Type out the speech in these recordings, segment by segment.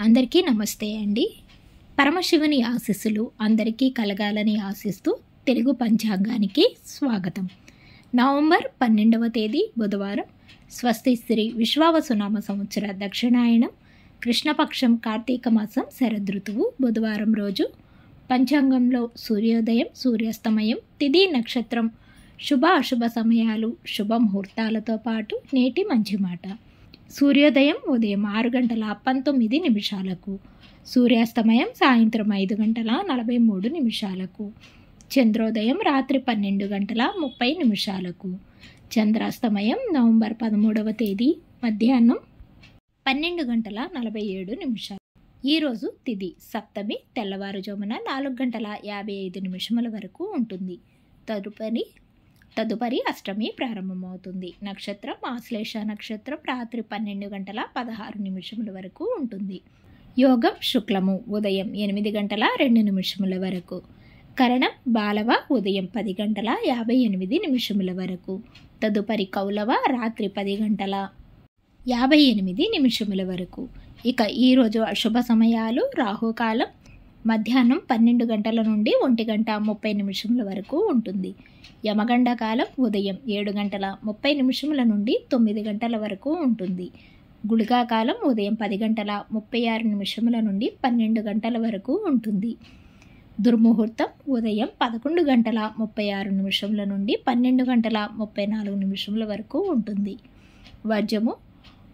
అందరికీ నమస్తే అండి. పరమశివుని ఆశీస్సులు అందరికీ కలగాలని ఆశిస్తూ తెలుగు పంచాంగానికి స్వాగతం. నవంబర్ 12వ తేదీ బుధవారం, స్వస్తి శ్రీ విశ్వావసునామ సంవత్సర దక్షిణాయనం, కృష్ణపక్షం కార్తీక మాసం శరదృతువు బుధవారం రోజు. పంచాంగంలో సూర్యోదయం, సూర్యాస్తమయం, తిథి, నక్షత్రం, శుభ అశుభ సమయాలు, శుభముహూర్తాలతో పాటు నేటి మంచి మాట. సూర్యోదయం ఉదయం 6:19, సూర్యాస్తమయం సాయంత్రం 5:43, చంద్రోదయం రాత్రి 12:30, చంద్రాస్తమయం నవంబర్ 13వ తేదీ మధ్యాహ్నం 12:47. ఈరోజు తిథి సప్తమి, తెల్లవారుజామున 4:55 వరకు ఉంటుంది. తదుపరి అష్టమి ప్రారంభమవుతుంది. నక్షత్రం ఆశ్లేష నక్షత్రం రాత్రి 12:16 వరకు ఉంటుంది. యోగం శుక్లము ఉదయం 8:02 వరకు. కరణం బాలవ ఉదయం 10:58 వరకు. తదుపరి కౌలవ రాత్రి 10:58 వరకు. ఇక ఈరోజు అశుభ సమయాలు: రాహుకాలం మధ్యాహ్నం 12 గంటల నుండి 1:30 వరకు ఉంటుంది. యమగండ కాలం ఉదయం 7:30 నుండి 9 గంటల వరకు ఉంటుంది. గుళికా కాలం ఉదయం 10:36 నుండి 12 గంటల వరకు ఉంటుంది. దుర్ముహూర్తం ఉదయం 11:36 నుండి 12:34 వరకు ఉంటుంది. వర్జము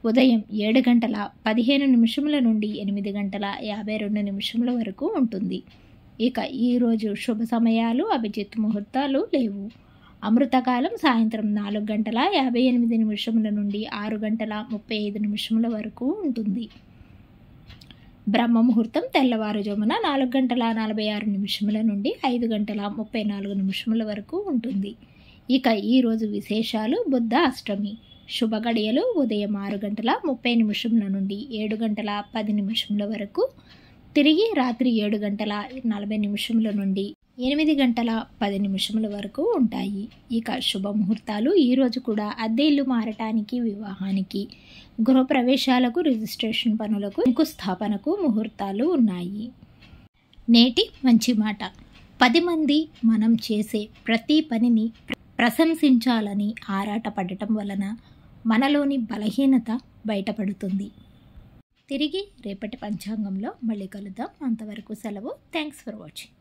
ఉదయం 7:15 నుండి 8:52 వరకు ఉంటుంది. ఇక ఈరోజు శుభ సమయాలు: అభిజిత్ ముహూర్తాలు లేవు. అమృతకాలం సాయంత్రం 4:58 నుండి 6:35 వరకు ఉంటుంది. బ్రహ్మ ముహూర్తం తెల్లవారుజామున 4:46 నుండి 5:34 వరకు ఉంటుంది. ఇక ఈరోజు విశేషాలు: బుద్ధ అష్టమి. శుభ గడియలు ఉదయం 6:30 నుండి 7:10 వరకు. తిరిగి రాత్రి 7:40 నుండి 8:10 వరకు ఉంటాయి. ఇక శుభముహూర్తాలు ఈరోజు కూడా అద్దె ఇల్లు మారటానికి, వివాహానికి, గృహప్రవేశాలకు, రిజిస్ట్రేషన్ పనులకు, శంకుస్థాపనకు ముహూర్తాలు ఉన్నాయి. నేటి మంచి మాట: 10 మంది మనం చేసే ప్రతి పనిని ప్రశంసించాలని ఆరాటపడటం వలన మనలోని బలహీనత బయటపడుతుంది. తిరిగి రేపటి పంచాంగంలో మళ్ళీ కలుద్దాం. అంతవరకు సెలవు. Thanks for watching.